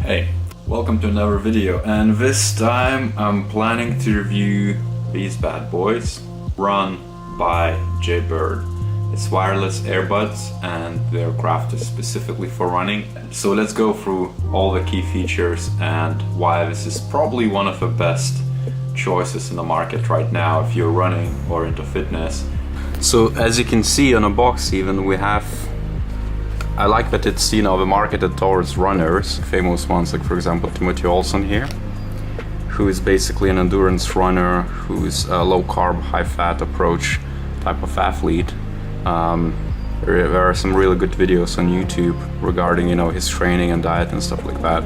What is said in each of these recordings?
Hey, welcome to another video, and this time I'm planning to review these bad boys, Run by Jaybird. It's wireless earbuds and they're crafted specifically for running. So let's go through all the key features and why this is probably one of the best choices in the market right now if you're running or into fitness. So as you can see on a box even, we have, I like that it's, marketed towards runners, famous ones like for example Timothy Olson here, who is basically an endurance runner, who's a low carb, high fat approach type of athlete. There are some really good videos on YouTube regarding his training and diet and stuff like that,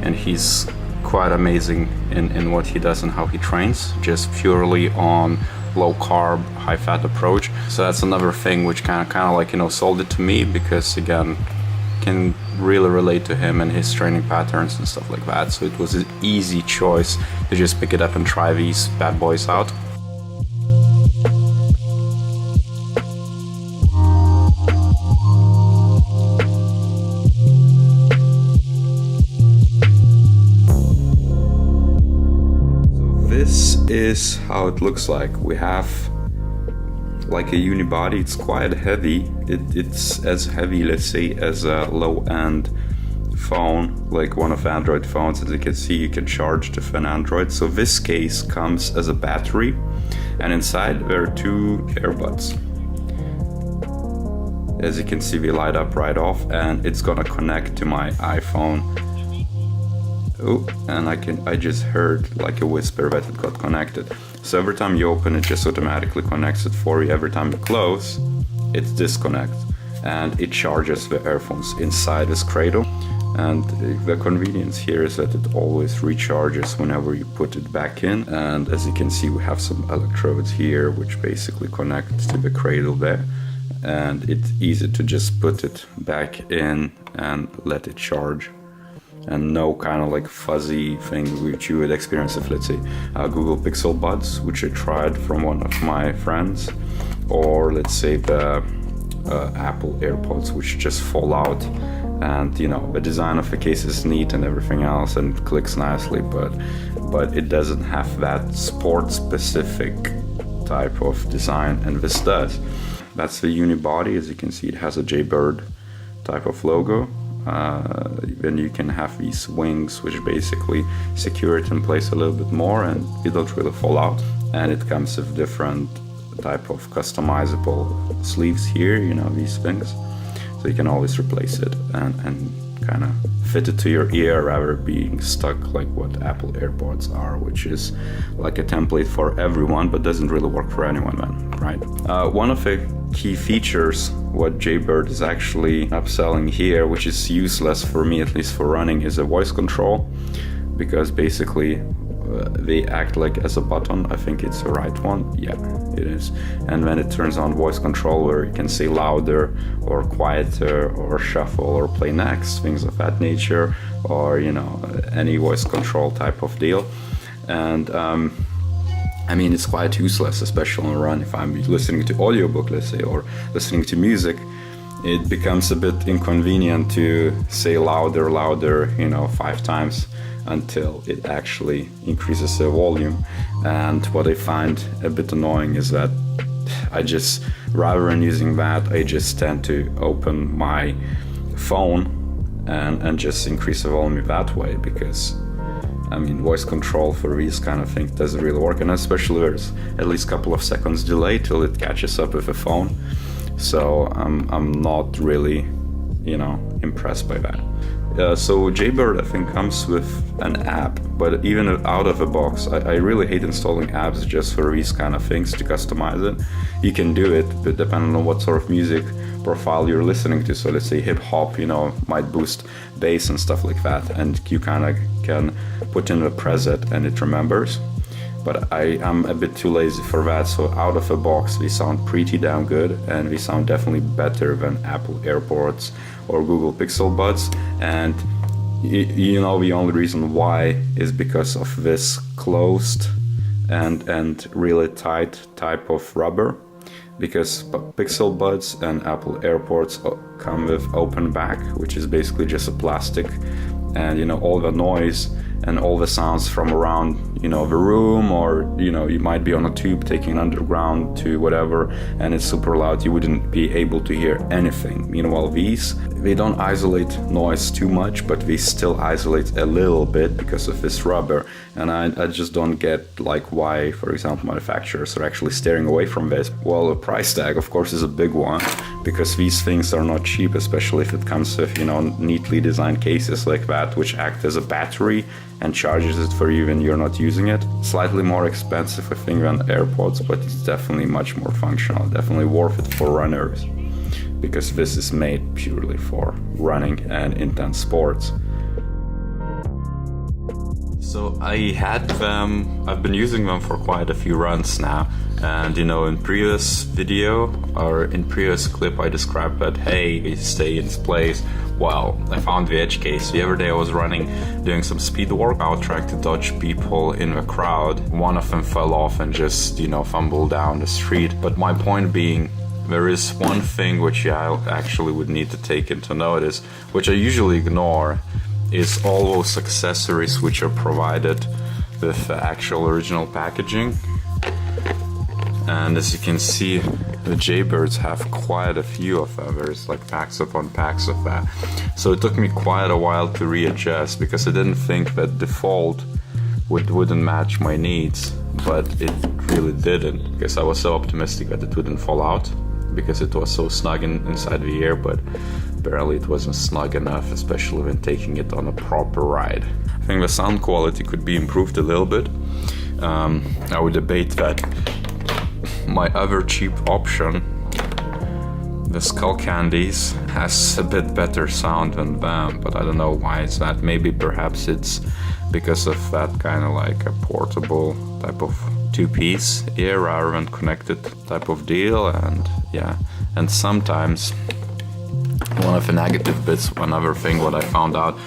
and he's quite amazing in what he does and how he trains, just purely on low carb, high fat approach. So that's another thing which kind of sold it to me, because again, can really relate to him and his training patterns and stuff like that. So it was an easy choice to just pick it up and try these bad boys out. This is how it looks like. We have like a unibody. It's quite heavy. It's as heavy, let's say, as a low-end phone, like one of Android phones. As you can see, you can charge with an Android. So this case comes as a battery, and inside there are two earbuds. As you can see, they light up right off, and it's gonna connect to my iPhone. Oh, and I just heard like a whisper that it got connected. So every time you open, it just automatically connects it for you. Every time you close, it disconnects, and it charges the earphones inside this cradle. And the convenience here is that it always recharges whenever you put it back in. And as you can see, we have some electrodes here which basically connect to the cradle there, and it's easy to just put it back in and let it charge. And no kind of like fuzzy thing which you would experience if, let's say, Google Pixel Buds, which I tried from one of my friends, or let's say the Apple AirPods, which just fall out. And the design of the case is neat and everything else, and it clicks nicely, but it doesn't have that sport-specific type of design, and this does. That's the unibody. As you can see, it has a Jaybird type of logo. Then you can have these wings which basically secure it in place a little bit more, and it don't really fall out. And it comes with different type of customizable sleeves here, these things, so you can always replace it and kind of fit it to your ear rather being stuck like what Apple AirPods are, which is like a template for everyone but doesn't really work for anyone, man, right? One of the key features what Jaybird is actually upselling here, which is useless for me, at least for running, is a voice control, because basically they act like as a button. I think it's the right one. Yeah, it is. And then it turns on voice control, where you can say louder or quieter or shuffle or play next, things of that nature, or any voice control type of deal. And I mean, it's quite useless, especially on a run. If I'm listening to audiobook, let's say, or listening to music, it becomes a bit inconvenient to say louder, 5 times until it actually increases the volume. And what I find a bit annoying is that rather than using that, I just tend to open my phone and just increase the volume that way, because voice control for these kind of things doesn't really work, and especially there's at least a couple of seconds delay till it catches up with the phone. So I'm not really, impressed by that. So Jaybird, I think, comes with an app, but even out of the box, I really hate installing apps just for these kind of things to customize it. You can do it, but depending on what sort of music profile you're listening to. So let's say hip hop, might boost bass and stuff like that, and you kind of can put in a preset and it remembers. But I am a bit too lazy for that, so out of the box they sound pretty damn good, and they sound definitely better than Apple AirPods or Google Pixel Buds. And the only reason why is because of this closed and really tight type of rubber. because Pixel Buds and Apple AirPods come with open back, which is basically just a plastic, and you know, all the noise and all the sounds from around, you know, the room, or you know, you might be on a tube taking underground to whatever, and it's super loud, you wouldn't be able to hear anything. Meanwhile, these, they don't isolate noise too much, but they still isolate a little bit because of this rubber. And I just don't get like why, for example, manufacturers are actually steering away from this. Well, the price tag, of course, is a big one, because these things are not cheap, especially if it comes with, you know, neatly designed cases like that, which act as a battery and charges it for you when you're not using it. Slightly more expensive, I think, than AirPods, but it's definitely much more functional, definitely worth it for runners, because this is made purely for running and intense sports. So I had them, I've been using them for quite a few runs now, and you know, in previous video or in previous clip I described that, hey, we stay in place. Well, I found the edge case. The other day I was running, doing some speed workout, trying to dodge people in the crowd. One of them fell off and just, you know, fumbled down the street. But my point being, there is one thing which I actually would need to take into notice, which I usually ignore, is all those accessories which are provided with the actual original packaging. And as you can see, the Jaybirds have quite a few of them. There's like packs upon packs of that. So it took me quite a while to readjust, because I didn't think that default wouldn't match my needs, but it really didn't, because I was so optimistic that it wouldn't fall out, because it was so snug inside the ear, but apparently it wasn't snug enough, especially when taking it on a proper ride. I think the sound quality could be improved a little bit. I would debate that my other cheap option, the Skull Candies, has a bit better sound than them, but I don't know why it's that. Maybe perhaps it's because of that kind of like a portable type of two-piece ear rather than connected type of deal. And yeah, and sometimes one of the negative bits, another thing what I found out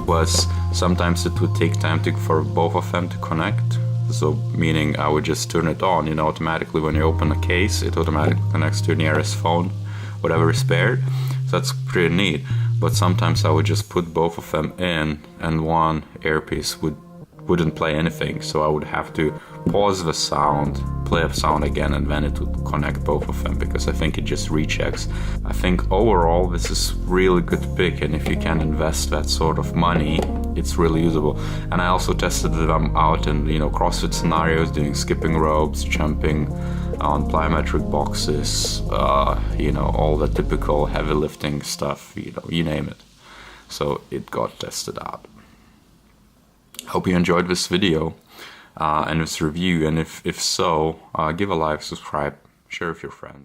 was sometimes it would take time for both of them to connect. So meaning I would just turn it on, you know, automatically when you open a case, it automatically connects to your nearest phone, whatever is paired. So that's pretty neat. But sometimes I would just put both of them in, and one earpiece wouldn't play anything. So I would have to pause the sound, play a sound again, and then it would connect both of them, because I think it just rechecks. I think overall this is really good pick, and if you can invest that sort of money, it's really usable. And I also tested them out in, you know, CrossFit scenarios, doing skipping ropes, jumping on plyometric boxes, you know, all the typical heavy lifting stuff, you know, you name it. So it got tested out. Hope you enjoyed this video and this review, and if so, give a like, subscribe, share with your friends.